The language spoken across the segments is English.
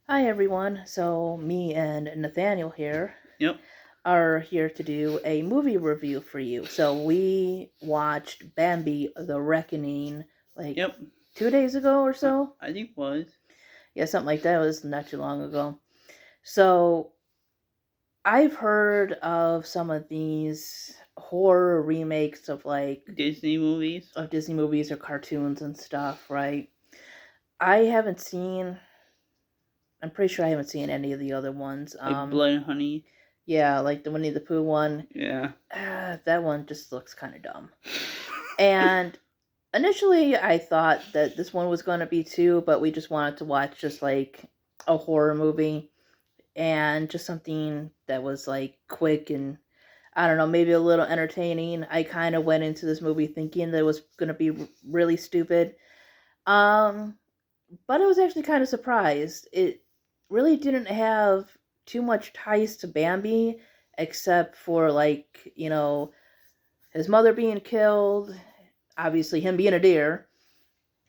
Hi everyone. So me and Nathaniel here Yep. are here to do a movie review for you. So we watched Bambi: The Reckoning like Yep. 2 days ago or I, so. I think was. Yeah, something like that. It was not too long ago. So I've heard of some of these horror remakes of Disney movies. of Disney movies or cartoons and stuff, right? I haven't seen I'm pretty sure I haven't seen any of the other ones. Like Blood and Honey. Yeah, like the Winnie the Pooh one. Yeah. That one just looks kind of dumb. And initially, I thought that this one was going to be too, but we just wanted to watch just like a horror movie and just something that was like quick and I don't know, maybe a little entertaining. I kind of went into this movie thinking that it was going to be really stupid. Um, but I was actually kind of surprised. It really didn't have too much ties to Bambi except for his mother being killed, obviously him being a deer,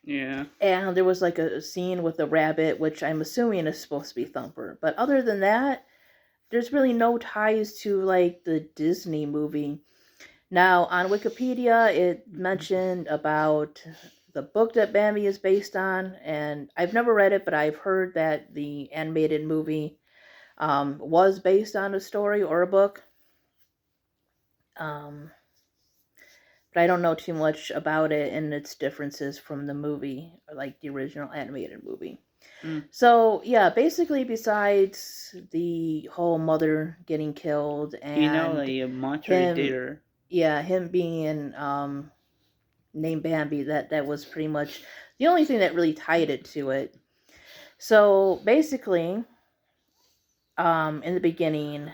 Yeah. and there was like a scene with a rabbit, which I'm assuming is supposed to be Thumper. But other than that, there's really no ties to like the Disney movie. Now on Wikipedia, it mentioned about the book that Bambi is based on, and I've never read it, but I've heard that the animated movie was based on a story or a book. Um, but I don't know too much about it and its differences from the movie, like the original animated movie. Mm. So, yeah, basically, besides the whole mother getting killed and Like a monster him, dinner. yeah, him being named Bambi, that was pretty much the only thing that really tied it to it. So, basically, in the beginning,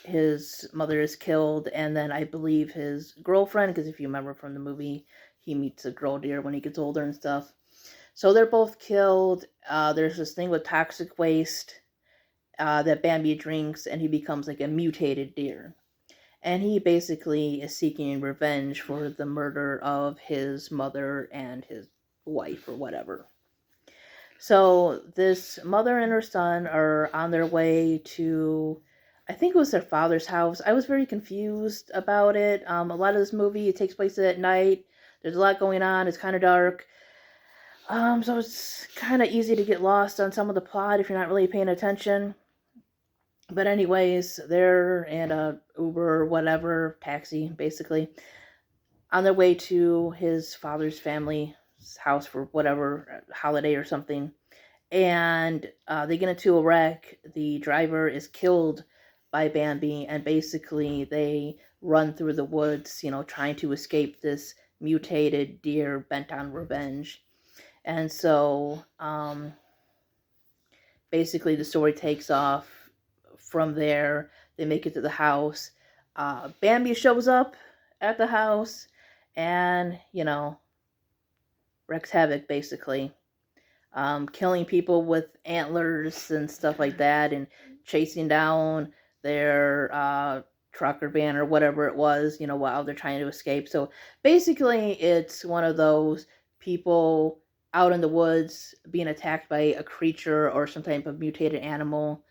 his mother is killed, and then I believe his girlfriend, because if you remember from the movie, he meets a girl deer when he gets older and stuff. So they're both killed. There's this thing with toxic waste that Bambi drinks, and he becomes like a mutated deer. And he basically is seeking revenge for the murder of his mother and his wife or whatever. So this mother and her son are on their way to, I think it was their father's house. I was very confused about it. A lot of this movie, it takes place at night. There's a lot going on. It's kind of dark. So it's kind of easy to get lost on some of the plot if you're not really paying attention. But anyways, they're in a Uber or whatever, taxi, basically, on their way to his father's family's house for whatever holiday or something. And they get into a wreck. The driver is killed by Bambi, and basically they run through the woods, trying to escape this mutated deer bent on revenge. And so, basically, the story takes off from there. They make it to the house. Bambi shows up at the house and, wreaks havoc, basically. Killing people with antlers and stuff like that, and chasing down their truck or van or whatever it was, while they're trying to escape. So basically, it's one of those people out in the woods being attacked by a creature or some type of mutated animal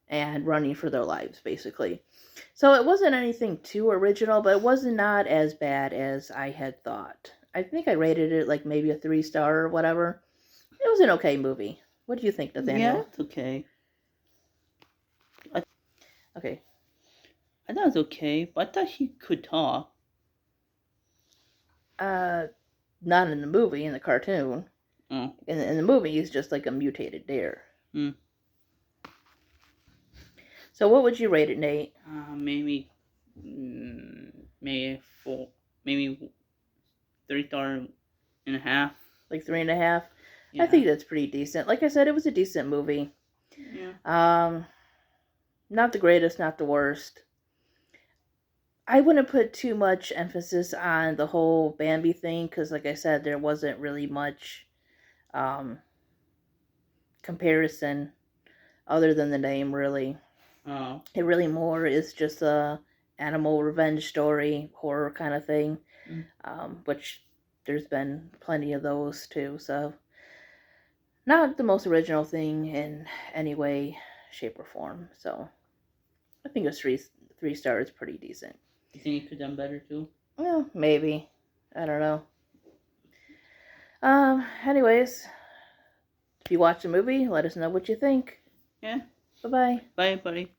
and running for their lives, basically. So it wasn't anything too original, but it was not as bad as I had thought. I think I rated it like maybe a 3 star or whatever. It was an okay movie. What do you think, Yeah, Nathaniel? it's okay. I, Okay. I thought it was okay, but I thought he could talk. Uh, Not in the movie, in the cartoon. Oh. In the movie, he's just like a mutated deer. Mm. So what would you rate it, Nate? Maybe. Maybe four. Maybe 3 star and a half. Like 3.5? I Yeah. think that's pretty decent. Like I said, it was a decent movie. Yeah. Um, Not the greatest, not the worst. I wouldn't put too much emphasis on the whole Bambi thing because, like I said, there wasn't really much um, comparison other than the name, really. Oh. It really more is just a animal revenge story, horror kind of thing, Mm. which there's been plenty of those too. So not the most original thing in any way, shape, or form. So I think a three star is pretty decent. You think you could have done better too? Well, maybe. I don't know. Anyways, if you watch the movie, let us know what you think. Yeah. Bye-bye. Bye, buddy.